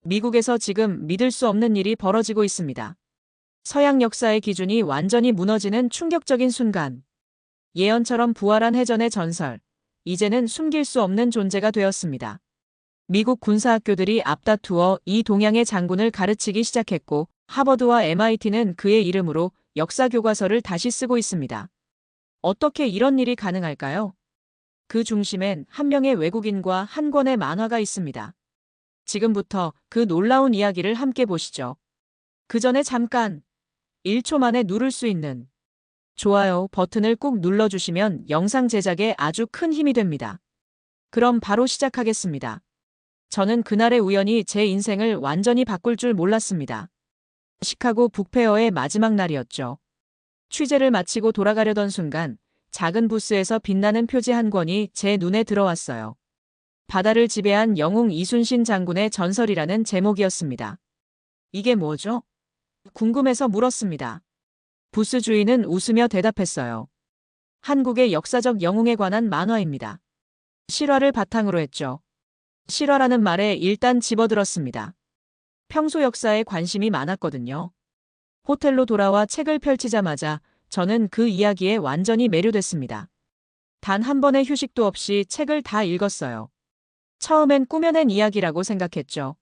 미국에서 지금 믿을 수 없는 일이 벌어지고 있습니다. 서양 역사의 기준이 완전히 무너지는 충격적인 순간. 예언처럼 부활한 해전의 전설. 이제는 숨길 수 없는 존재가 되었습니다. 미국 군사학교들이 앞다투어 이 동양의 장군을 가르치기 시작했고, 하버드와 MIT는 그의 이름으로 역사 교과서를 다시 쓰고 있습니다. 어떻게 이런 일이 가능할까요? 그 중심엔 한 명의 외국인과 한 권의 만화가 있습니다. 지금부터 그 놀라운 이야기를 함께 보시죠. 그 전에 잠깐 1초 만에 누를 수 있는 좋아요 버튼을 꾹 눌러주시면 영상 제작에 아주 큰 힘이 됩니다. 그럼 바로 시작하겠습니다. 저는 그날의 우연이 제 인생을 완전히 바꿀 줄 몰랐습니다. 시카고 북페어의 마지막 날이었죠. 취재를 마치고 돌아가려던 순간 작은 부스에서 빛나는 표지 한 권이 제 눈에 들어왔어요. 바다를 지배한 영웅 이순신 장군의 전설이라는 제목이었습니다. 이게 뭐죠? 궁금해서 물었습니다. 부스 주인은 웃으며 대답했어요. 한국의 역사적 영웅에 관한 만화입니다. 실화를 바탕으로 했죠. 실화라는 말에 일단 집어들었습니다. 평소 역사에 관심이 많았거든요. 호텔로 돌아와 책을 펼치자마자 저는 그 이야기에 완전히 매료됐습니다. 단 한 번의 휴식도 없이 책을 다 읽었어요. 처음엔 꾸며낸 이야기라고 생각했죠.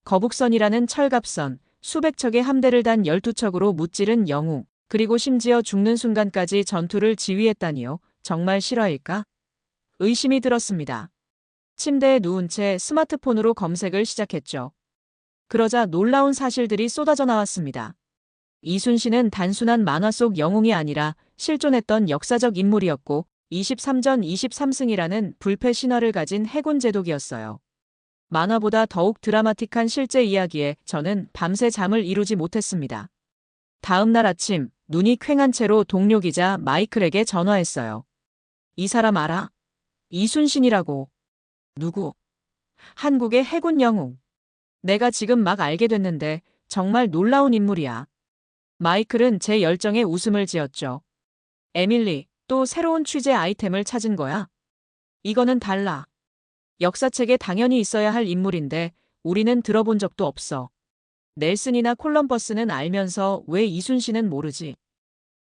거북선이라는 철갑선, 수백 척의 함대를 단 12척으로 무찌른 영웅, 그리고 심지어 죽는 순간까지 전투를 지휘했다니요. 정말 실화일까? 의심이 들었습니다. 침대에 누운 채 스마트폰으로 검색을 시작했죠. 그러자 놀라운 사실들이 쏟아져 나왔습니다. 이순신은 단순한 만화 속 영웅이 아니라 실존했던 역사적 인물이었고 23전 23승이라는 불패 신화를 가진 해군 제독이었어요. 만화보다 더욱 드라마틱한 실제 이야기에 저는 밤새 잠을 이루지 못했습니다. 다음 날 아침 눈이 퀭한 채로 동료 기자 마이클에게 전화했어요. 이 사람 알아? 이순신이라고. 누구? 한국의 해군 영웅. 내가 지금 막 알게 됐는데 정말 놀라운 인물이야. 마이클은 제 열정에 웃음을 지었죠. 에밀리, 또 새로운 취재 아이템을 찾은 거야? 이거는 달라. 역사책에 당연히 있어야 할 인물인데 우리는 들어본 적도 없어. 넬슨이나 콜럼버스는 알면서 왜 이순신은 모르지?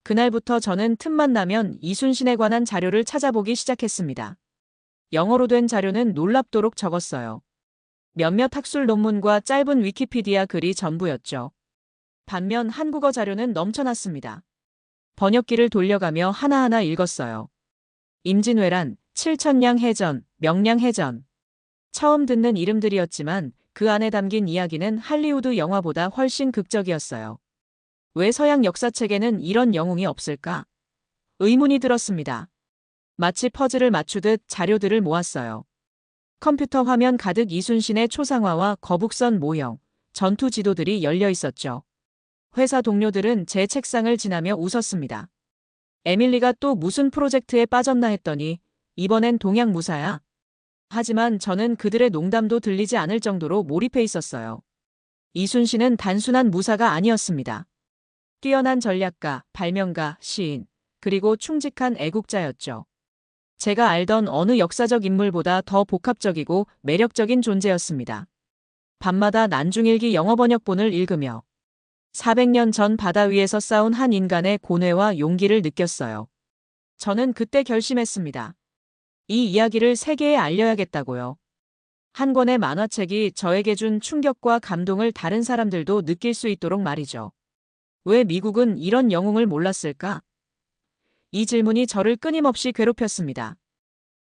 그날부터 저는 틈만 나면 이순신에 관한 자료를 찾아보기 시작했습니다. 영어로 된 자료는 놀랍도록 적었어요. 몇몇 학술 논문과 짧은 위키피디아 글이 전부였죠. 반면 한국어 자료는 넘쳐났습니다. 번역기를 돌려가며 하나하나 읽었어요. 임진왜란, 칠천량 해전, 명량 해전. 처음 듣는 이름들이었지만 그 안에 담긴 이야기는 할리우드 영화보다 훨씬 극적이었어요. 왜 서양 역사책에는 이런 영웅이 없을까? 의문이 들었습니다. 마치 퍼즐을 맞추듯 자료들을 모았어요. 컴퓨터 화면 가득 이순신의 초상화와 거북선 모형, 전투 지도들이 열려 있었죠. 회사 동료들은 제 책상을 지나며 웃었습니다. 에밀리가 또 무슨 프로젝트에 빠졌나 했더니 이번엔 동양 무사야. 하지만 저는 그들의 농담도 들리지 않을 정도로 몰입해 있었어요. 이순신은 단순한 무사가 아니었습니다. 뛰어난 전략가, 발명가, 시인, 그리고 충직한 애국자였죠. 제가 알던 어느 역사적 인물보다 더 복합적이고 매력적인 존재였습니다. 밤마다 난중일기 영어 번역본을 읽으며 400년 전 바다 위에서 싸운 한 인간의 고뇌와 용기를 느꼈어요. 저는 그때 결심했습니다. 이 이야기를 세계에 알려야겠다고요. 한 권의 만화책이 저에게 준 충격과 감동을 다른 사람들도 느낄 수 있도록 말이죠. 왜 미국은 이런 영웅을 몰랐을까? 이 질문이 저를 끊임없이 괴롭혔습니다.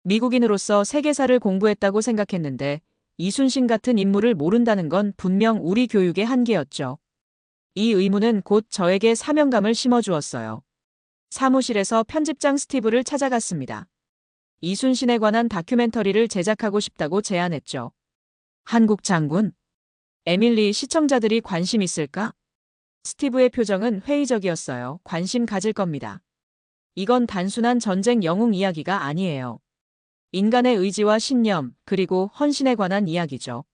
미국인으로서 세계사를 공부했다고 생각했는데 이순신 같은 인물을 모른다는 건 분명 우리 교육의 한계였죠. 이 의문은 곧 저에게 사명감을 심어주었어요. 사무실에서 편집장 스티브를 찾아갔습니다. 이순신에 관한 다큐멘터리를 제작하고 싶다고 제안했죠. 한국 장군? 에밀리, 시청자들이 관심 있을까? 스티브의 표정은 회의적이었어요. 관심 가질 겁니다. 이건 단순한 전쟁 영웅 이야기가 아니에요. 인간의 의지와 신념, 그리고 헌신에 관한 이야기죠.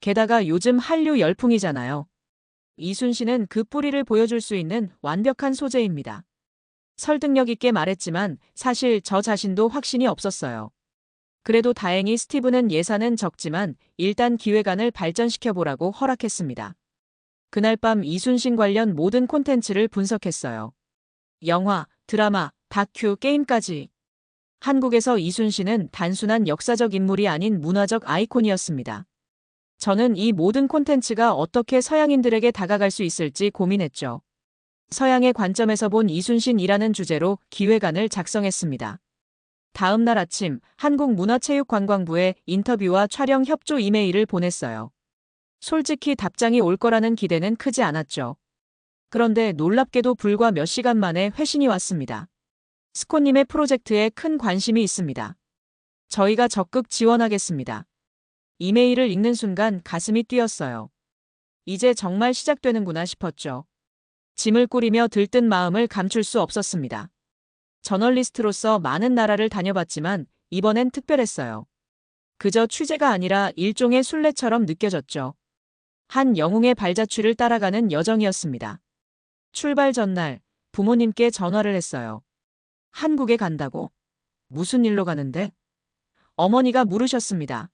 게다가 요즘 한류 열풍이잖아요. 이순신은 그 뿌리를 보여줄 수 있는 완벽한 소재입니다. 설득력 있게 말했지만 사실 저 자신도 확신이 없었어요. 그래도 다행히 스티브는 예산은 적지만 일단 기획안을 발전시켜보라고 허락했습니다. 그날 밤 이순신 관련 모든 콘텐츠를 분석했어요. 영화, 드라마, 다큐, 게임까지. 한국에서 이순신은 단순한 역사적 인물이 아닌 문화적 아이콘이었습니다. 저는 이 모든 콘텐츠가 어떻게 서양인들에게 다가갈 수 있을지 고민했죠. 서양의 관점에서 본 이순신이라는 주제로 기획안을 작성했습니다. 다음 날 아침 한국문화체육관광부에 인터뷰와 촬영 협조 이메일을 보냈어요. 솔직히 답장이 올 거라는 기대는 크지 않았죠. 그런데 놀랍게도 불과 몇 시간 만에 회신이 왔습니다. 스코님의 프로젝트에 큰 관심이 있습니다. 저희가 적극 지원하겠습니다. 이메일을 읽는 순간 가슴이 뛰었어요. 이제 정말 시작되는구나 싶었죠. 짐을 꾸리며 들뜬 마음을 감출 수 없었습니다. 저널리스트로서 많은 나라를 다녀봤지만 이번엔 특별했어요. 그저 취재가 아니라 일종의 순례처럼 느껴졌죠. 한 영웅의 발자취를 따라가는 여정이었습니다. 출발 전날 부모님께 전화를 했어요. 한국에 간다고? 무슨 일로 가는데? 어머니가 물으셨습니다.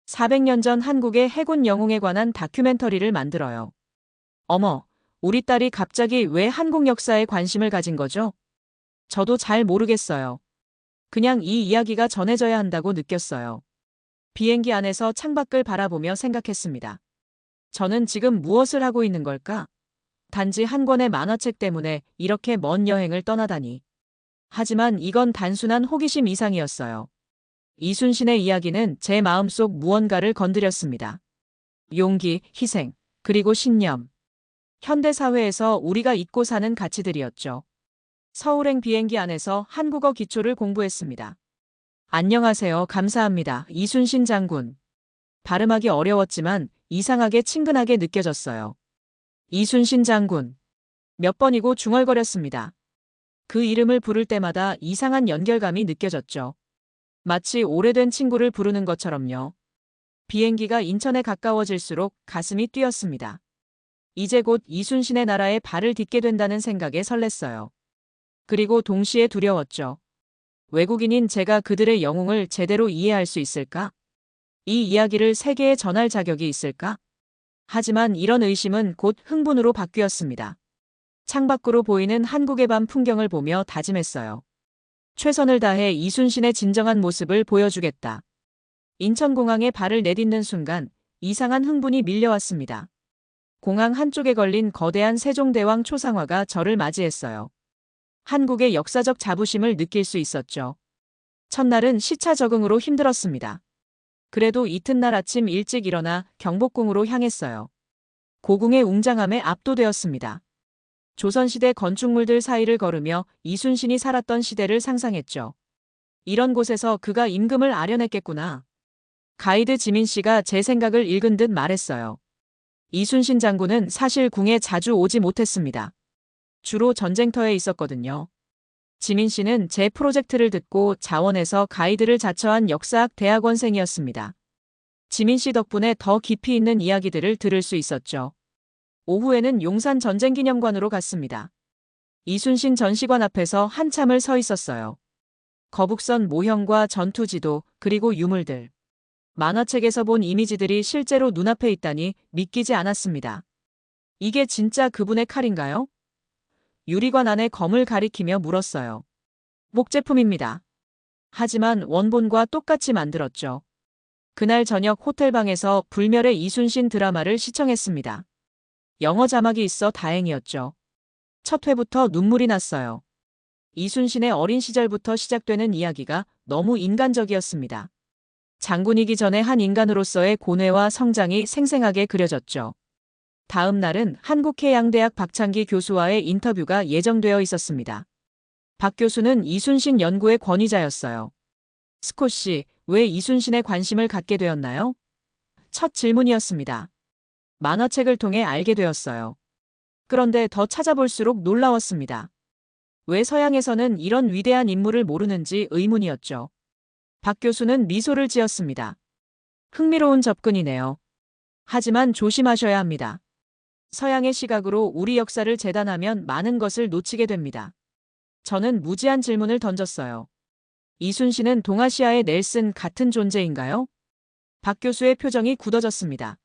400년 전 한국의 해군 영웅에 관한 다큐멘터리를 만들어요. 어머, 우리 딸이 갑자기 왜 한국 역사에 관심을 가진 거죠? 저도 잘 모르겠어요. 그냥 이 이야기가 전해져야 한다고 느꼈어요. 비행기 안에서 창밖을 바라보며 생각했습니다. 저는 지금 무엇을 하고 있는 걸까? 단지 한 권의 만화책 때문에 이렇게 먼 여행을 떠나다니. 하지만 이건 단순한 호기심 이상이었어요. 이순신의 이야기는 제 마음속 무언가를 건드렸습니다. 용기, 희생, 그리고 신념. 현대사회에서 우리가 잊고 사는 가치들이었죠. 서울행 비행기 안에서 한국어 기초를 공부했습니다. 안녕하세요. 감사합니다. 이순신 장군. 발음하기 어려웠지만 이상하게 친근하게 느껴졌어요. 이순신 장군. 몇 번이고 중얼거렸습니다. 그 이름을 부를 때마다 이상한 연결감이 느껴졌죠. 마치 오래된 친구를 부르는 것처럼요. 비행기가 인천에 가까워질수록 가슴이 뛰었습니다. 이제 곧 이순신의 나라에 발을 딛게 된다는 생각에 설렜어요. 그리고 동시에 두려웠죠. 외국인인 제가 그들의 영웅을 제대로 이해할 수 있을까? 이 이야기를 세계에 전할 자격이 있을까? 하지만 이런 의심은 곧 흥분으로 바뀌었습니다. 창밖으로 보이는 한국의 밤 풍경을 보며 다짐했어요. 최선을 다해 이순신의 진정한 모습을 보여주겠다. 인천공항에 발을 내딛는 순간 이상한 흥분이 밀려왔습니다. 공항 한쪽에 걸린 거대한 세종대왕 초상화가 저를 맞이했어요. 한국의 역사적 자부심을 느낄 수 있었죠. 첫날은 시차 적응으로 힘들었습니다. 그래도 이튿날 아침 일찍 일어나 경복궁으로 향했어요. 고궁의 웅장함에 압도되었습니다. 조선시대 건축물들 사이를 걸으며 이순신이 살았던 시대를 상상했죠. 이런 곳에서 그가 임금을 아련했겠구나. 가이드 지민 씨가 제 생각을 읽은 듯 말했어요. 이순신 장군은 사실 궁에 자주 오지 못했습니다. 주로 전쟁터에 있었거든요. 지민 씨는 제 프로젝트를 듣고 자원에서 가이드를 자처한 역사학 대학원생이었습니다. 지민 씨 덕분에 더 깊이 있는 이야기들을 들을 수 있었죠. 오후에는 용산 전쟁기념관으로 갔습니다. 이순신 전시관 앞에서 한참을 서 있었어요. 거북선 모형과 전투지도 그리고 유물들. 만화책에서 본 이미지들이 실제로 눈앞에 있다니 믿기지 않았습니다. 이게 진짜 그분의 칼인가요? 유리관 안에 검을 가리키며 물었어요. 목제품입니다. 하지만 원본과 똑같이 만들었죠. 그날 저녁 호텔방에서 불멸의 이순신 드라마를 시청했습니다. 영어 자막이 있어 다행이었죠. 첫 회부터 눈물이 났어요. 이순신의 어린 시절부터 시작되는 이야기가 너무 인간적이었습니다. 장군이기 전에 한 인간으로서의 고뇌와 성장이 생생하게 그려졌죠. 다음 날은 한국해양대학 박창기 교수와의 인터뷰가 예정되어 있었습니다. 박 교수는 이순신 연구의 권위자였어요. 스콧 씨, 왜 이순신에 관심을 갖게 되었나요? 첫 질문이었습니다. 만화책을 통해 알게 되었어요. 그런데 더 찾아볼수록 놀라웠습니다. 왜 서양에서는 이런 위대한 인물을 모르는지 의문이었죠. 박 교수는 미소를 지었습니다. 흥미로운 접근이네요. 하지만 조심하셔야 합니다. 서양의 시각으로 우리 역사를 재단하면 많은 것을 놓치게 됩니다. 저는 무지한 질문을 던졌어요. 이순신은 동아시아의 넬슨 같은 존재인가요? 박 교수의 표정이 굳어졌습니다.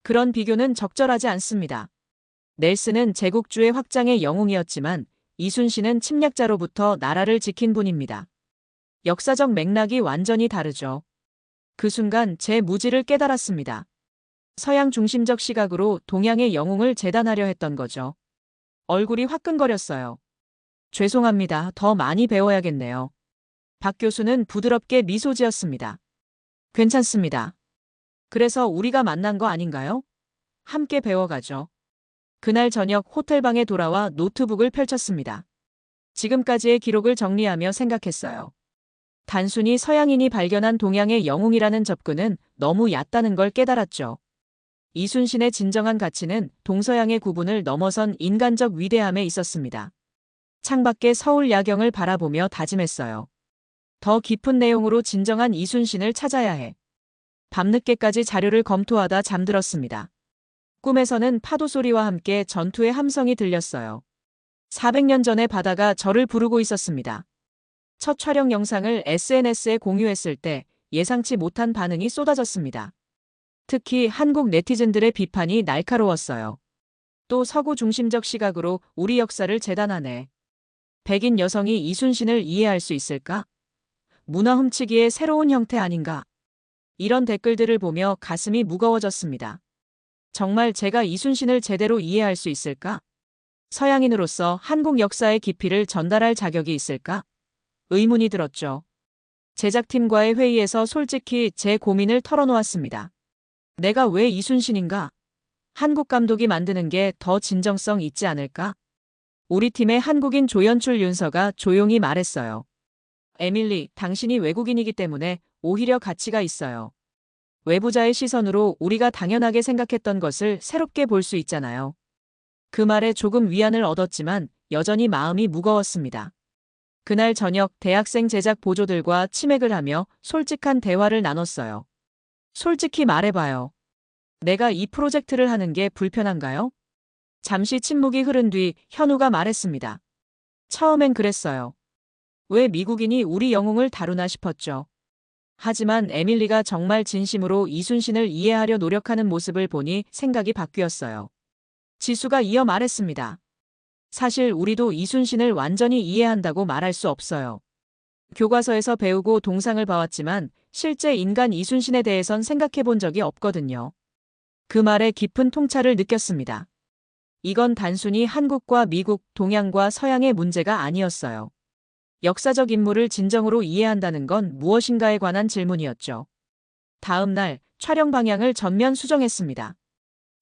그런 비교는 적절하지 않습니다. 넬슨은 제국주의 확장의 영웅이었지만 이순신은 침략자로부터 나라를 지킨 분입니다. 역사적 맥락이 완전히 다르죠. 그 순간 제 무지를 깨달았습니다. 서양 중심적 시각으로 동양의 영웅을 재단하려 했던 거죠. 얼굴이 화끈거렸어요. 죄송합니다. 더 많이 배워야겠네요. 박 교수는 부드럽게 미소 지었습니다. 괜찮습니다. 그래서 우리가 만난 거 아닌가요? 함께 배워가죠. 그날 저녁 호텔방에 돌아와 노트북을 펼쳤습니다. 지금까지의 기록을 정리하며 생각했어요. 단순히 서양인이 발견한 동양의 영웅이라는 접근은 너무 얕다는 걸 깨달았죠. 이순신의 진정한 가치는 동서양의 구분을 넘어선 인간적 위대함에 있었습니다. 창밖의 서울 야경을 바라보며 다짐했어요. 더 깊은 내용으로 진정한 이순신을 찾아야 해. 밤늦게까지 자료를 검토하다 잠들었습니다. 꿈에서는 파도 소리와 함께 전투의 함성이 들렸어요. 400년 전의 바다가 저를 부르고 있었습니다. 첫 촬영 영상을 SNS에 공유했을 때 예상치 못한 반응이 쏟아졌습니다. 특히 한국 네티즌들의 비판이 날카로웠어요. 또 서구 중심적 시각으로 우리 역사를 재단하네. 백인 여성이 이순신을 이해할 수 있을까? 문화 훔치기의 새로운 형태 아닌가? 이런 댓글들을 보며 가슴이 무거워졌습니다. 정말 제가 이순신을 제대로 이해할 수 있을까? 서양인으로서 한국 역사의 깊이를 전달할 자격이 있을까? 의문이 들었죠. 제작팀과의 회의에서 솔직히 제 고민을 털어놓았습니다. 내가 왜 이순신인가? 한국 감독이 만드는 게 더 진정성 있지 않을까? 우리 팀의 한국인 조연출 윤서가 조용히 말했어요. 에밀리, 당신이 외국인이기 때문에 오히려 가치가 있어요. 외부자의 시선으로 우리가 당연하게 생각했던 것을 새롭게 볼 수 있잖아요. 그 말에 조금 위안을 얻었지만 여전히 마음이 무거웠습니다. 그날 저녁 대학생 제작 보조들과 치맥을 하며 솔직한 대화를 나눴어요. 솔직히 말해봐요. 내가 이 프로젝트를 하는 게 불편한가요? 잠시 침묵이 흐른 뒤 현우가 말했습니다. 처음엔 그랬어요. 왜 미국인이 우리 영웅을 다루나 싶었죠. 하지만 에밀리가 정말 진심으로 이순신을 이해하려 노력하는 모습을 보니 생각이 바뀌었어요. 지수가 이어 말했습니다. 사실 우리도 이순신을 완전히 이해한다고 말할 수 없어요. 교과서에서 배우고 동상을 봐왔지만 실제 인간 이순신에 대해선 생각해 본 적이 없거든요. 그 말에 깊은 통찰을 느꼈습니다. 이건 단순히 한국과 미국, 동양과 서양의 문제가 아니었어요. 역사적 인물을 진정으로 이해한다는 건 무엇인가에 관한 질문이었죠. 다음 날 촬영 방향을 전면 수정했습니다.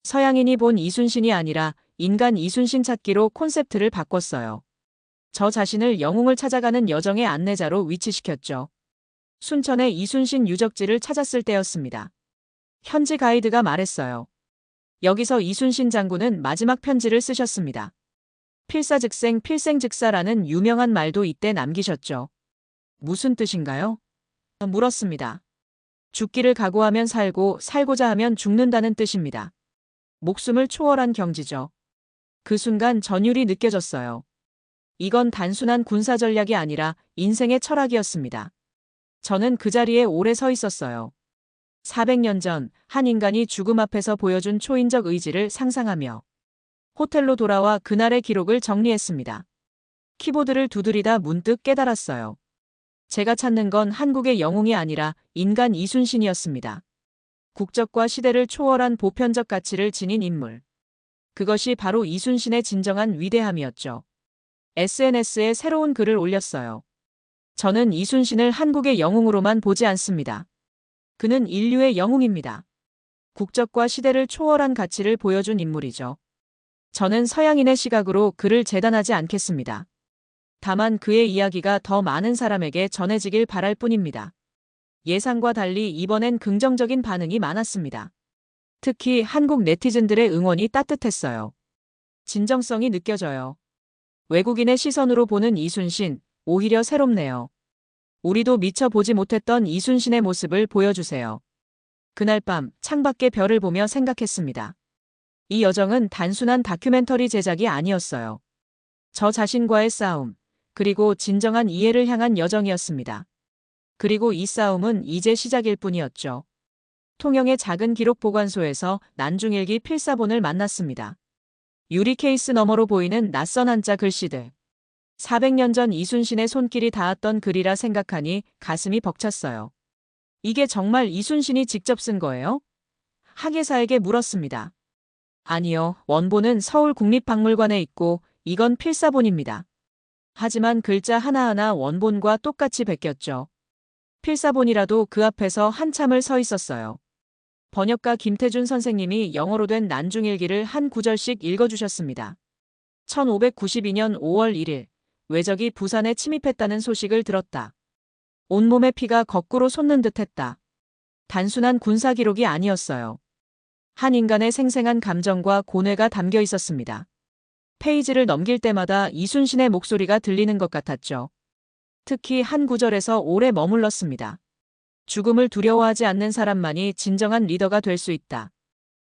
서양인이 본 이순신이 아니라 인간 이순신 찾기로 콘셉트를 바꿨어요. 저 자신을 영웅을 찾아가는 여정의 안내자로 위치시켰죠. 순천의 이순신 유적지를 찾았을 때였습니다. 현지 가이드가 말했어요. 여기서 이순신 장군은 마지막 편지를 쓰셨습니다. 필사즉생 필생즉사라는 유명한 말도 이때 남기셨죠. 무슨 뜻인가요? 물었습니다. 죽기를 각오하면 살고 살고자 하면 죽는다는 뜻입니다. 목숨을 초월한 경지죠. 그 순간 전율이 느껴졌어요. 이건 단순한 군사 전략이 아니라 인생의 철학이었습니다. 저는 그 자리에 오래 서 있었어요. 400년 전 한 인간이 죽음 앞에서 보여준 초인적 의지를 상상하며 호텔로 돌아와 그날의 기록을 정리했습니다. 키보드를 두드리다 문득 깨달았어요. 제가 찾는 건 한국의 영웅이 아니라 인간 이순신이었습니다. 국적과 시대를 초월한 보편적 가치를 지닌 인물. 그것이 바로 이순신의 진정한 위대함이었죠. SNS에 새로운 글을 올렸어요. 저는 이순신을 한국의 영웅으로만 보지 않습니다. 그는 인류의 영웅입니다. 국적과 시대를 초월한 가치를 보여준 인물이죠. 저는 서양인의 시각으로 그를 재단하지 않겠습니다. 다만 그의 이야기가 더 많은 사람에게 전해지길 바랄 뿐입니다. 예상과 달리 이번엔 긍정적인 반응이 많았습니다. 특히 한국 네티즌들의 응원이 따뜻했어요. 진정성이 느껴져요. 외국인의 시선으로 보는 이순신, 오히려 새롭네요. 우리도 미처 보지 못했던 이순신의 모습을 보여주세요. 그날 밤 창밖의 별을 보며 생각했습니다. 이 여정은 단순한 다큐멘터리 제작이 아니었어요. 저 자신과의 싸움, 그리고 진정한 이해를 향한 여정이었습니다. 그리고 이 싸움은 이제 시작일 뿐이었죠. 통영의 작은 기록 보관소에서 난중일기 필사본을 만났습니다. 유리 케이스 너머로 보이는 낯선 한자 글씨들. 400년 전 이순신의 손길이 닿았던 글이라 생각하니 가슴이 벅찼어요. 이게 정말 이순신이 직접 쓴 거예요? 학예사에게 물었습니다. 아니요, 원본은 서울국립박물관에 있고 이건 필사본입니다. 하지만 글자 하나하나 원본과 똑같이 베꼈죠. 필사본이라도 그 앞에서 한참을 서 있었어요. 번역가 김태준 선생님이 영어로 된 난중일기를 한 구절씩 읽어주셨습니다. 1592년 5월 1일, 외적이 부산에 침입했다는 소식을 들었다. 온몸에 피가 거꾸로 솟는 듯했다. 단순한 군사 기록이 아니었어요. 한 인간의 생생한 감정과 고뇌가 담겨 있었습니다. 페이지를 넘길 때마다 이순신의 목소리가 들리는 것 같았죠. 특히 한 구절에서 오래 머물렀습니다. 죽음을 두려워하지 않는 사람만이 진정한 리더가 될 수 있다.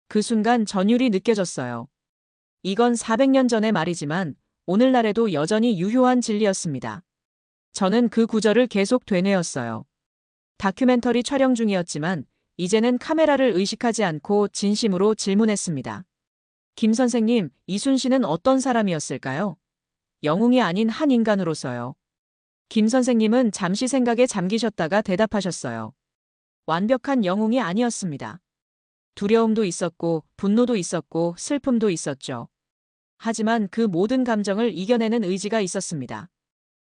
그 순간 전율이 느껴졌어요. 이건 400년 전의 말이지만 오늘날에도 여전히 유효한 진리였습니다. 저는 그 구절을 계속 되뇌었어요. 다큐멘터리 촬영 중이었지만 이제는 카메라를 의식하지 않고 진심으로 질문했습니다. 김 선생님, 이순신은 어떤 사람이었을까요? 영웅이 아닌 한 인간으로서요. 김 선생님은 잠시 생각에 잠기셨다가 대답하셨어요. 완벽한 영웅이 아니었습니다. 두려움도 있었고, 분노도 있었고, 슬픔도 있었죠. 하지만 그 모든 감정을 이겨내는 의지가 있었습니다.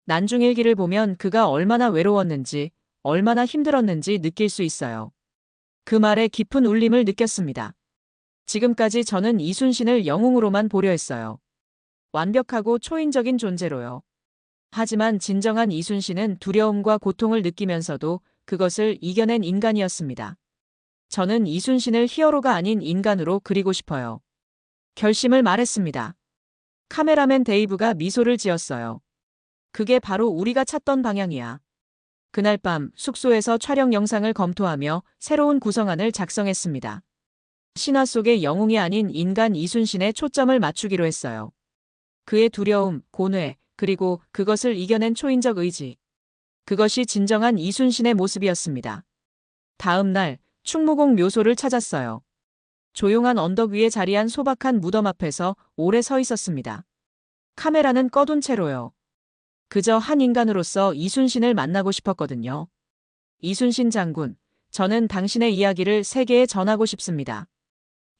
난중일기를 보면 그가 얼마나 외로웠는지, 얼마나 힘들었는지 느낄 수 있어요. 그 말에 깊은 울림을 느꼈습니다. 지금까지 저는 이순신을 영웅으로만 보려 했어요. 완벽하고 초인적인 존재로요. 하지만 진정한 이순신은 두려움과 고통을 느끼면서도 그것을 이겨낸 인간이었습니다. 저는 이순신을 히어로가 아닌 인간으로 그리고 싶어요. 결심을 말했습니다. 카메라맨 데이브가 미소를 지었어요. 그게 바로 우리가 찾던 방향이야. 그날 밤 숙소에서 촬영 영상을 검토하며 새로운 구성안을 작성했습니다. 신화 속의 영웅이 아닌 인간 이순신에 초점을 맞추기로 했어요. 그의 두려움, 고뇌, 그리고 그것을 이겨낸 초인적 의지. 그것이 진정한 이순신의 모습이었습니다. 다음 날 충무공 묘소를 찾았어요. 조용한 언덕 위에 자리한 소박한 무덤 앞에서 오래 서 있었습니다. 카메라는 꺼둔 채로요. 그저 한 인간으로서 이순신을 만나고 싶었거든요. 이순신 장군, 저는 당신의 이야기를 세계에 전하고 싶습니다.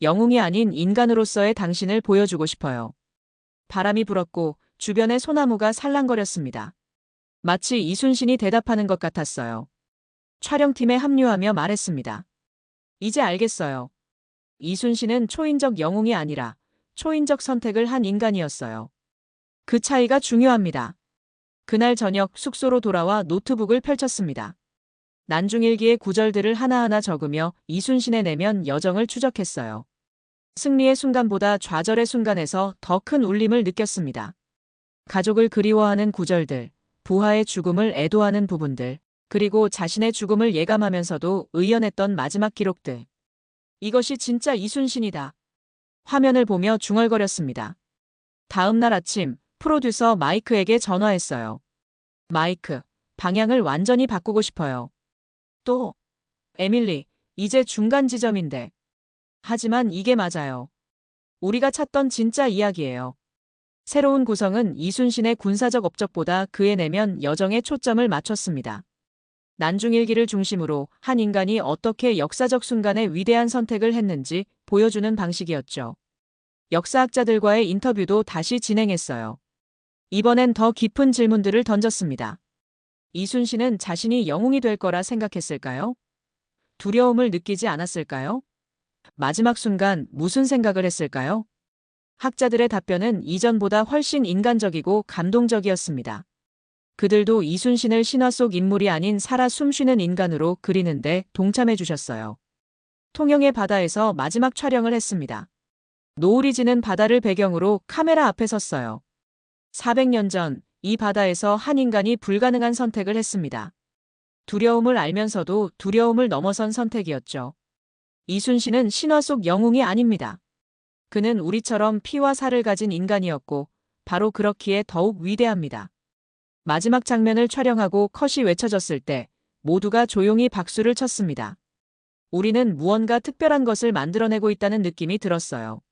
영웅이 아닌 인간으로서의 당신을 보여주고 싶어요. 바람이 불었고 주변의 소나무가 살랑거렸습니다. 마치 이순신이 대답하는 것 같았어요. 촬영팀에 합류하며 말했습니다. 이제 알겠어요. 이순신은 초인적 영웅이 아니라 초인적 선택을 한 인간이었어요. 그 차이가 중요합니다. 그날 저녁 숙소로 돌아와 노트북을 펼쳤습니다. 난중일기의 구절들을 하나하나 적으며 이순신의 내면 여정을 추적했어요. 승리의 순간보다 좌절의 순간에서 더 큰 울림을 느꼈습니다. 가족을 그리워하는 구절들, 부하의 죽음을 애도하는 부분들, 그리고 자신의 죽음을 예감하면서도 의연했던 마지막 기록들. 이것이 진짜 이순신이다. 화면을 보며 중얼거렸습니다. 다음 날 아침 프로듀서 마이크에게 전화했어요. 마이크, 방향을 완전히 바꾸고 싶어요. 또, 에밀리, 이제 중간 지점인데. 하지만 이게 맞아요. 우리가 찾던 진짜 이야기예요. 새로운 구성은 이순신의 군사적 업적보다 그의 내면 여정에 초점을 맞췄습니다. 난중일기를 중심으로 한 인간이 어떻게 역사적 순간에 위대한 선택을 했는지 보여주는 방식이었죠. 역사학자들과의 인터뷰도 다시 진행했어요. 이번엔 더 깊은 질문들을 던졌습니다. 이순신은 자신이 영웅이 될 거라 생각했을까요? 두려움을 느끼지 않았을까요? 마지막 순간 무슨 생각을 했을까요? 학자들의 답변은 이전보다 훨씬 인간적이고 감동적이었습니다. 그들도 이순신을 신화 속 인물이 아닌 살아 숨쉬는 인간으로 그리는데 동참해 주셨어요. 통영의 바다에서 마지막 촬영을 했습니다. 노을이 지는 바다를 배경으로 카메라 앞에 섰어요. 400년 전 이 바다에서 한 인간이 불가능한 선택을 했습니다. 두려움을 알면서도 두려움을 넘어선 선택이었죠. 이순신은 신화 속 영웅이 아닙니다. 그는 우리처럼 피와 살을 가진 인간이었고 바로 그렇기에 더욱 위대합니다. 마지막 장면을 촬영하고 컷이 외쳐졌을 때 모두가 조용히 박수를 쳤습니다. 우리는 무언가 특별한 것을 만들어내고 있다는 느낌이 들었어요.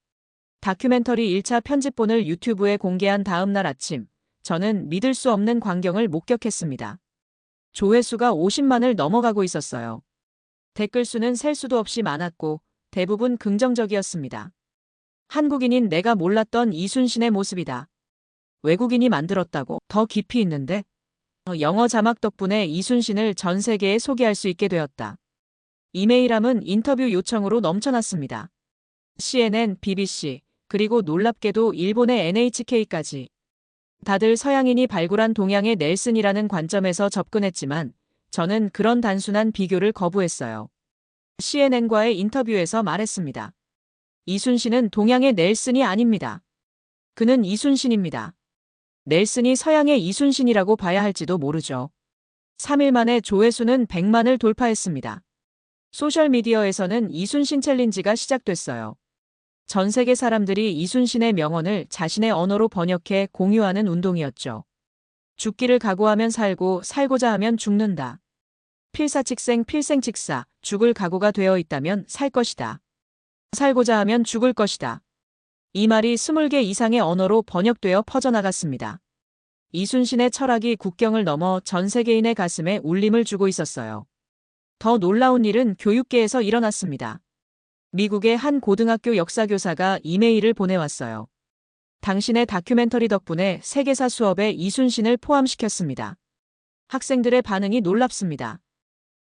다큐멘터리 1차 편집본을 유튜브에 공개한 다음 날 아침, 저는 믿을 수 없는 광경을 목격했습니다. 조회수가 50만을 넘어가고 있었어요. 댓글 수는 셀 수도 없이 많았고 대부분 긍정적이었습니다. 한국인인 내가 몰랐던 이순신의 모습이다. 외국인이 만들었다고? 더 깊이 있는데? 영어 자막 덕분에 이순신을 전 세계에 소개할 수 있게 되었다. 이메일함은 인터뷰 요청으로 넘쳐났습니다. CNN, BBC, 그리고 놀랍게도 일본의 NHK까지. 다들 서양인이 발굴한 동양의 넬슨이라는 관점에서 접근했지만 저는 그런 단순한 비교를 거부했어요. CNN과의 인터뷰에서 말했습니다. 이순신은 동양의 넬슨이 아닙니다. 그는 이순신입니다. 넬슨이 서양의 이순신이라고 봐야 할지도 모르죠. 3일 만에 조회수는 100만을 돌파했습니다. 소셜미디어에서는 이순신 챌린지가 시작됐어요. 전 세계 사람들이 이순신의 명언을 자신의 언어로 번역해 공유하는 운동이었죠. 죽기를 각오하면 살고 살고자 하면 죽는다. 필사직생 필생직사, 죽을 각오가 되어 있다면 살 것이다. 살고자 하면 죽을 것이다. 이 말이 20개 이상의 언어로 번역되어 퍼져나갔습니다. 이순신의 철학이 국경을 넘어 전 세계인의 가슴에 울림을 주고 있었어요. 더 놀라운 일은 교육계에서 일어났습니다. 미국의 한 고등학교 역사교사가 이메일을 보내왔어요. 당신의 다큐멘터리 덕분에 세계사 수업에 이순신을 포함시켰습니다. 학생들의 반응이 놀랍습니다.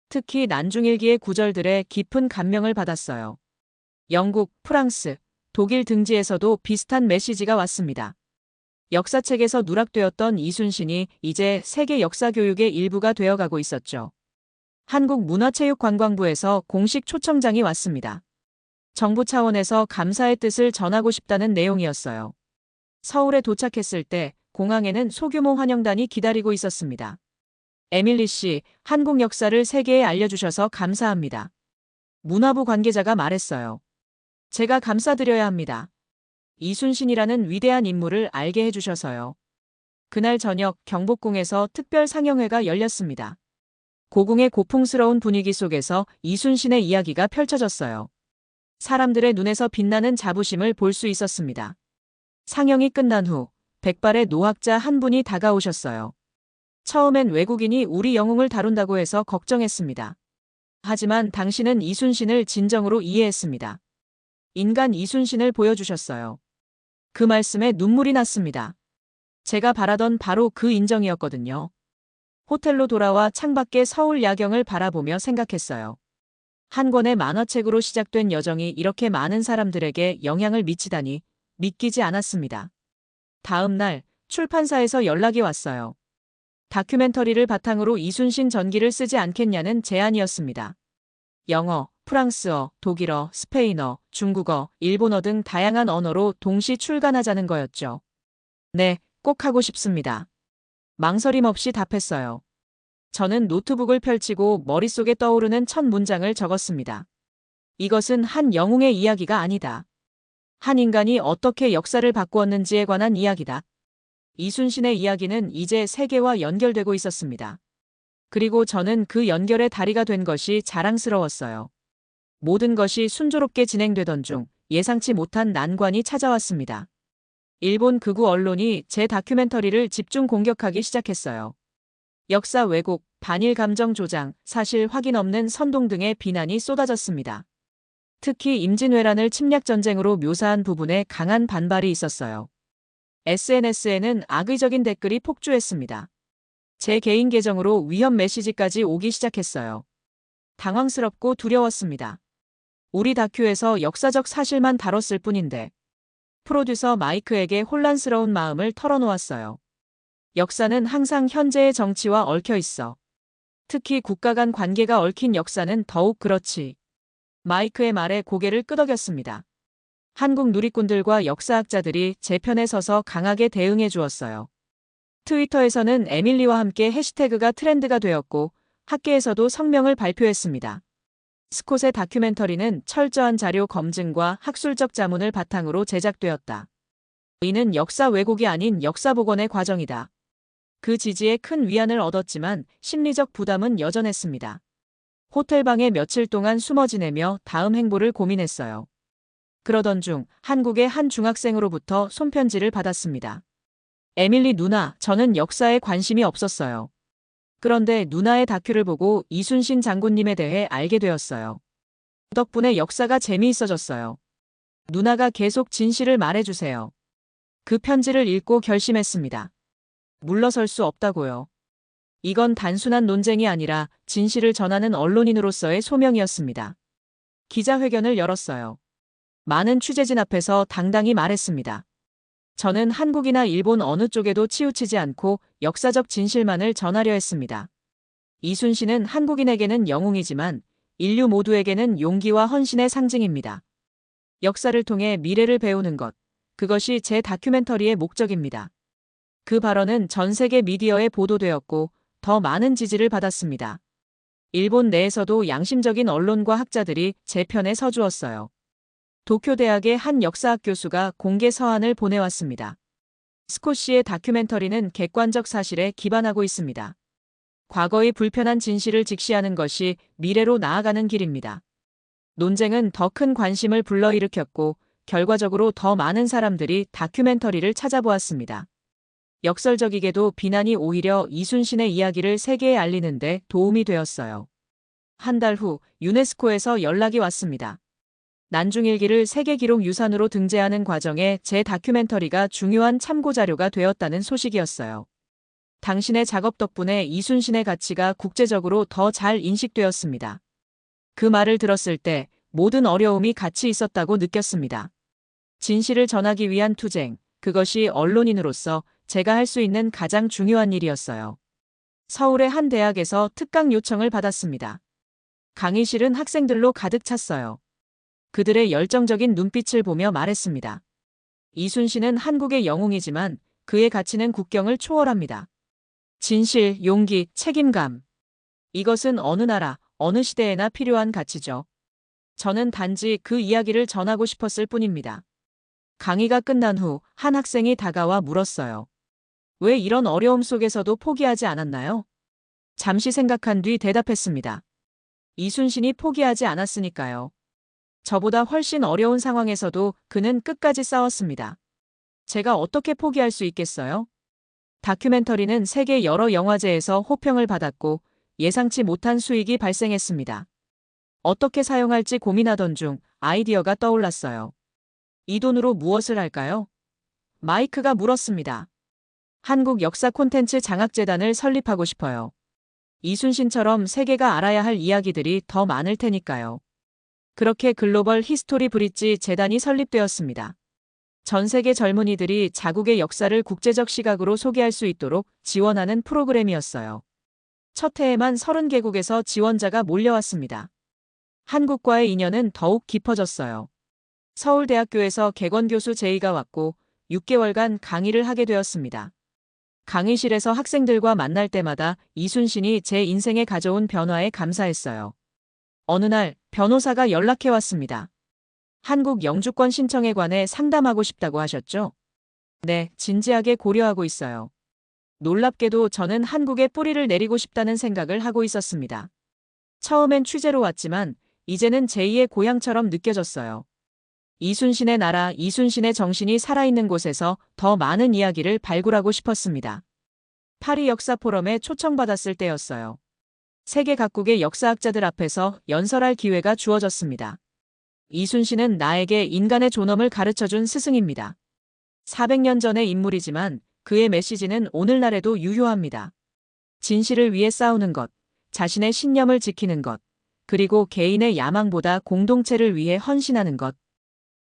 특히 난중일기의 구절들에 깊은 감명을 받았어요. 영국, 프랑스, 독일 등지에서도 비슷한 메시지가 왔습니다. 역사책에서 누락되었던 이순신이 이제 세계 역사 교육의 일부가 되어가고 있었죠. 한국문화체육관광부에서 공식 초청장이 왔습니다. 정부 차원에서 감사의 뜻을 전하고 싶다는 내용이었어요. 서울에 도착했을 때 공항에는 소규모 환영단이 기다리고 있었습니다. 에밀리 씨, 한국 역사를 세계에 알려주셔서 감사합니다. 문화부 관계자가 말했어요. 제가 감사드려야 합니다. 이순신이라는 위대한 인물을 알게 해주셔서요. 그날 저녁 경복궁에서 특별 상영회가 열렸습니다. 고궁의 고풍스러운 분위기 속에서 이순신의 이야기가 펼쳐졌어요. 사람들의 눈에서 빛나는 자부심을 볼 수 있었습니다. 상영이 끝난 후 백발의 노학자 한 분이 다가오셨어요. 처음엔 외국인이 우리 영웅을 다룬다고 해서 걱정했습니다. 하지만 당신은 이순신을 진정으로 이해했습니다. 인간 이순신을 보여주셨어요. 그 말씀에 눈물이 났습니다. 제가 바라던 바로 그 인정이었거든요. 호텔로 돌아와 창밖의 서울 야경을 바라보며 생각했어요. 한 권의 만화책으로 시작된 여정이 이렇게 많은 사람들에게 영향을 미치다니 믿기지 않았습니다. 다음 날 출판사에서 연락이 왔어요. 다큐멘터리를 바탕으로 이순신 전기를 쓰지 않겠냐는 제안이었습니다. 영어, 프랑스어, 독일어, 스페인어, 중국어, 일본어 등 다양한 언어로 동시 출간하자는 거였죠. 네, 꼭 하고 싶습니다. 망설임 없이 답했어요. 저는 노트북을 펼치고 머릿속에 떠오르는 첫 문장을 적었습니다. 이것은 한 영웅의 이야기가 아니다. 한 인간이 어떻게 역사를 바꾸었는지에 관한 이야기다. 이순신의 이야기는 이제 세계와 연결되고 있었습니다. 그리고 저는 그 연결의 다리가 된 것이 자랑스러웠어요. 모든 것이 순조롭게 진행되던 중 예상치 못한 난관이 찾아왔습니다. 일본 극우 언론이 제 다큐멘터리를 집중 공격하기 시작했어요. 역사 왜곡, 반일 감정 조장, 사실 확인 없는 선동 등의 비난이 쏟아졌습니다. 특히 임진왜란을 침략전쟁으로 묘사한 부분에 강한 반발이 있었어요. SNS에는 악의적인 댓글이 폭주했습니다. 제 개인 계정으로 위험 메시지까지 오기 시작했어요. 당황스럽고 두려웠습니다. 우리 다큐에서 역사적 사실만 다뤘을 뿐인데. 프로듀서 마이크에게 혼란스러운 마음을 털어놓았어요. 역사는 항상 현재의 정치와 얽혀 있어. 특히 국가 간 관계가 얽힌 역사는 더욱 그렇지. 마이크의 말에 고개를 끄덕였습니다. 한국 누리꾼들과 역사학자들이 제 편에 서서 강하게 대응해 주었어요. 트위터에서는 에밀리와 함께 해시태그가 트렌드가 되었고 학계에서도 성명을 발표했습니다. 스콧의 다큐멘터리는 철저한 자료 검증과 학술적 자문을 바탕으로 제작되었다. 이는 역사 왜곡이 아닌 역사 복원의 과정이다. 그 지지에 큰 위안을 얻었지만 심리적 부담은 여전했습니다. 호텔방에 며칠 동안 숨어 지내며 다음 행보를 고민했어요. 그러던 중 한국의 한 중학생으로부터 손편지를 받았습니다. 에밀리 누나, 저는 역사에 관심이 없었어요. 그런데 누나의 다큐를 보고 이순신 장군님에 대해 알게 되었어요. 덕분에 역사가 재미있어졌어요. 누나가 계속 진실을 말해주세요. 그 편지를 읽고 결심했습니다. 물러설 수 없다고요. 이건 단순한 논쟁이 아니라 진실을 전하는 언론인으로서의 소명이었습니다. 기자회견을 열었어요. 많은 취재진 앞에서 당당히 말했습니다. 저는 한국이나 일본 어느 쪽에도 치우치지 않고 역사적 진실만을 전하려 했습니다. 이순신은 한국인에게는 영웅이지만 인류 모두에게는 용기와 헌신의 상징입니다. 역사를 통해 미래를 배우는 것, 그것이 제 다큐멘터리의 목적입니다. 그 발언은 전 세계 미디어에 보도되었고 더 많은 지지를 받았습니다. 일본 내에서도 양심적인 언론과 학자들이 제 편에 서주었어요. 도쿄 대학의 한 역사학 교수가 공개 서한을 보내왔습니다. 스콧 씨의 다큐멘터리는 객관적 사실에 기반하고 있습니다. 과거의 불편한 진실을 직시하는 것이 미래로 나아가는 길입니다. 논쟁은 더 큰 관심을 불러일으켰고 결과적으로 더 많은 사람들이 다큐멘터리를 찾아보았습니다. 역설적이게도 비난이 오히려 이순신의 이야기를 세계에 알리는 데 도움이 되었어요. 한 달 후 유네스코에서 연락이 왔습니다. 난중일기를 세계기록유산으로 등재하는 과정에 제 다큐멘터리가 중요한 참고자료가 되었다는 소식이었어요. 당신의 작업 덕분에 이순신의 가치가 국제적으로 더 잘 인식되었습니다. 그 말을 들었을 때 모든 어려움이 같이 있었다고 느꼈습니다. 진실을 전하기 위한 투쟁, 그것이 언론인으로서 제가 할 수 있는 가장 중요한 일이었어요. 서울의 한 대학에서 특강 요청을 받았습니다. 강의실은 학생들로 가득 찼어요. 그들의 열정적인 눈빛을 보며 말했습니다. 이순신은 한국의 영웅이지만 그의 가치는 국경을 초월합니다. 진실, 용기, 책임감. 이것은 어느 나라, 어느 시대에나 필요한 가치죠. 저는 단지 그 이야기를 전하고 싶었을 뿐입니다. 강의가 끝난 후 한 학생이 다가와 물었어요. 왜 이런 어려움 속에서도 포기하지 않았나요? 잠시 생각한 뒤 대답했습니다. 이순신이 포기하지 않았으니까요. 저보다 훨씬 어려운 상황에서도 그는 끝까지 싸웠습니다. 제가 어떻게 포기할 수 있겠어요? 다큐멘터리는 세계 여러 영화제에서 호평을 받았고 예상치 못한 수익이 발생했습니다. 어떻게 사용할지 고민하던 중 아이디어가 떠올랐어요. 이 돈으로 무엇을 할까요? 마이크가 물었습니다. 한국 역사 콘텐츠 장학재단을 설립하고 싶어요. 이순신처럼 세계가 알아야 할 이야기들이 더 많을 테니까요. 그렇게 글로벌 히스토리 브릿지 재단이 설립되었습니다. 전 세계 젊은이들이 자국의 역사를 국제적 시각으로 소개할 수 있도록 지원하는 프로그램이었어요. 첫 해에만 30개국에서 지원자가 몰려왔습니다. 한국과의 인연은 더욱 깊어졌어요. 서울대학교에서 객원교수 제의가 왔고 6개월간 강의를 하게 되었습니다. 강의실에서 학생들과 만날 때마다 이순신이 제 인생에 가져온 변화에 감사했어요. 어느 날 변호사가 연락해 왔습니다. 한국 영주권 신청에 관해 상담하고 싶다고 하셨죠? 네, 진지하게 고려하고 있어요. 놀랍게도 저는 한국에 뿌리를 내리고 싶다는 생각을 하고 있었습니다. 처음엔 취재로 왔지만 이제는 제2의 고향처럼 느껴졌어요. 이순신의 나라, 이순신의 정신이 살아있는 곳에서 더 많은 이야기를 발굴하고 싶었습니다. 파리 역사 포럼에 초청받았을 때였어요. 세계 각국의 역사학자들 앞에서 연설할 기회가 주어졌습니다. 이순신은 나에게 인간의 존엄을 가르쳐준 스승입니다. 400년 전의 인물이지만 그의 메시지는 오늘날에도 유효합니다. 진실을 위해 싸우는 것, 자신의 신념을 지키는 것, 그리고 개인의 야망보다 공동체를 위해 헌신하는 것.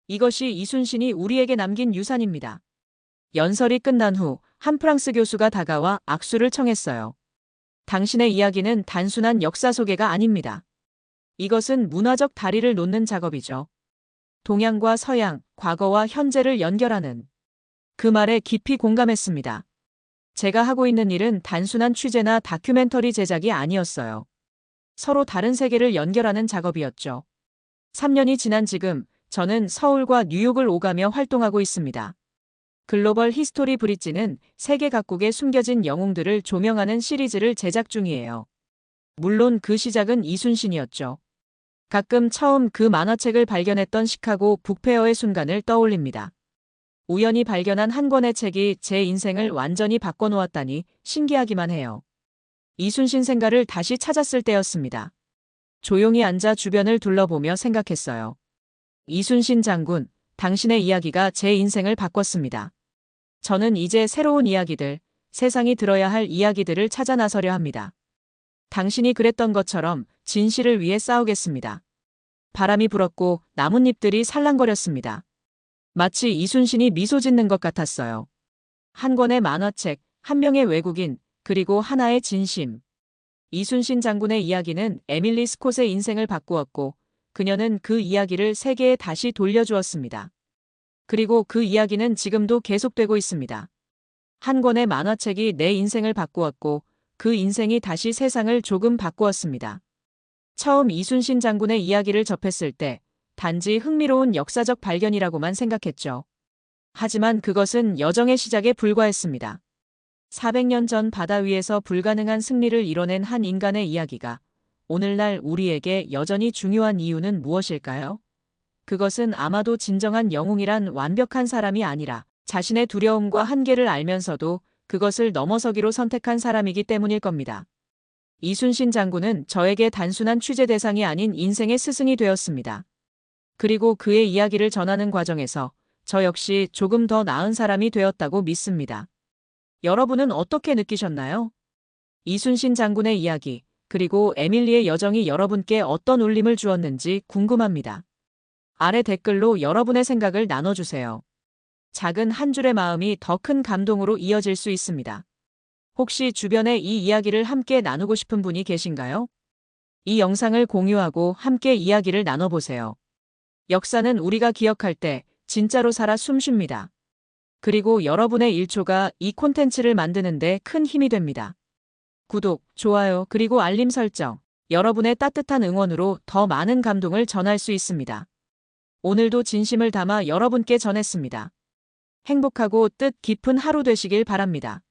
이것이 이순신이 우리에게 남긴 유산입니다. 연설이 끝난 후 한 프랑스 교수가 다가와 악수를 청했어요. 당신의 이야기는 단순한 역사 소개가 아닙니다. 이것은 문화적 다리를 놓는 작업이죠. 동양과 서양, 과거와 현재를 연결하는. 그 말에 깊이 공감했습니다. 제가 하고 있는 일은 단순한 취재나 다큐멘터리 제작이 아니었어요. 서로 다른 세계를 연결하는 작업이었죠. 3년이 지난 지금 저는 서울과 뉴욕을 오가며 활동하고 있습니다. 글로벌 히스토리 브릿지는 세계 각국의 숨겨진 영웅들을 조명하는 시리즈를 제작 중이에요. 물론 그 시작은 이순신이었죠. 가끔 처음 그 만화책을 발견했던 시카고 북페어의 순간을 떠올립니다. 우연히 발견한 한 권의 책이 제 인생을 완전히 바꿔놓았다니 신기하기만 해요. 이순신 생가를 다시 찾았을 때였습니다. 조용히 앉아 주변을 둘러보며 생각했어요. 이순신 장군, 당신의 이야기가 제 인생을 바꿨습니다. 저는 이제 새로운 이야기들, 세상이 들어야 할 이야기들을 찾아 나서려 합니다. 당신이 그랬던 것처럼 진실을 위해 싸우겠습니다. 바람이 불었고 나뭇잎들이 살랑거렸습니다. 마치 이순신이 미소 짓는 것 같았어요. 한 권의 만화책, 한 명의 외국인, 그리고 하나의 진심. 이순신 장군의 이야기는 에밀리 스콧의 인생을 바꾸었고, 그녀는 그 이야기를 세계에 다시 돌려주었습니다. 그리고 그 이야기는 지금도 계속되고 있습니다. 한 권의 만화책이 내 인생을 바꾸었고, 그 인생이 다시 세상을 조금 바꾸었습니다. 처음 이순신 장군의 이야기를 접했을 때 단지 흥미로운 역사적 발견이라고만 생각했죠. 하지만 그것은 여정의 시작에 불과했습니다. 400년 전 바다 위에서 불가능한 승리를 이뤄낸 한 인간의 이야기가 오늘날 우리에게 여전히 중요한 이유는 무엇일까요? 그것은 아마도 진정한 영웅이란 완벽한 사람이 아니라 자신의 두려움과 한계를 알면서도 그것을 넘어서기로 선택한 사람이기 때문일 겁니다. 이순신 장군은 저에게 단순한 취재 대상이 아닌 인생의 스승이 되었습니다. 그리고 그의 이야기를 전하는 과정에서 저 역시 조금 더 나은 사람이 되었다고 믿습니다. 여러분은 어떻게 느끼셨나요? 이순신 장군의 이야기, 그리고 에밀리의 여정이 여러분께 어떤 울림을 주었는지 궁금합니다. 아래 댓글로 여러분의 생각을 나눠주세요. 작은 한 줄의 마음이 더 큰 감동으로 이어질 수 있습니다. 혹시 주변에 이 이야기를 함께 나누고 싶은 분이 계신가요? 이 영상을 공유하고 함께 이야기를 나눠보세요. 역사는 우리가 기억할 때 진짜로 살아 숨쉽니다. 그리고 여러분의 1초가 이 콘텐츠를 만드는데 큰 힘이 됩니다. 구독, 좋아요, 그리고 알림 설정, 여러분의 따뜻한 응원으로 더 많은 감동을 전할 수 있습니다. 오늘도 진심을 담아 여러분께 전했습니다. 행복하고 뜻 깊은 하루 되시길 바랍니다.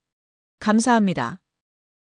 감사합니다.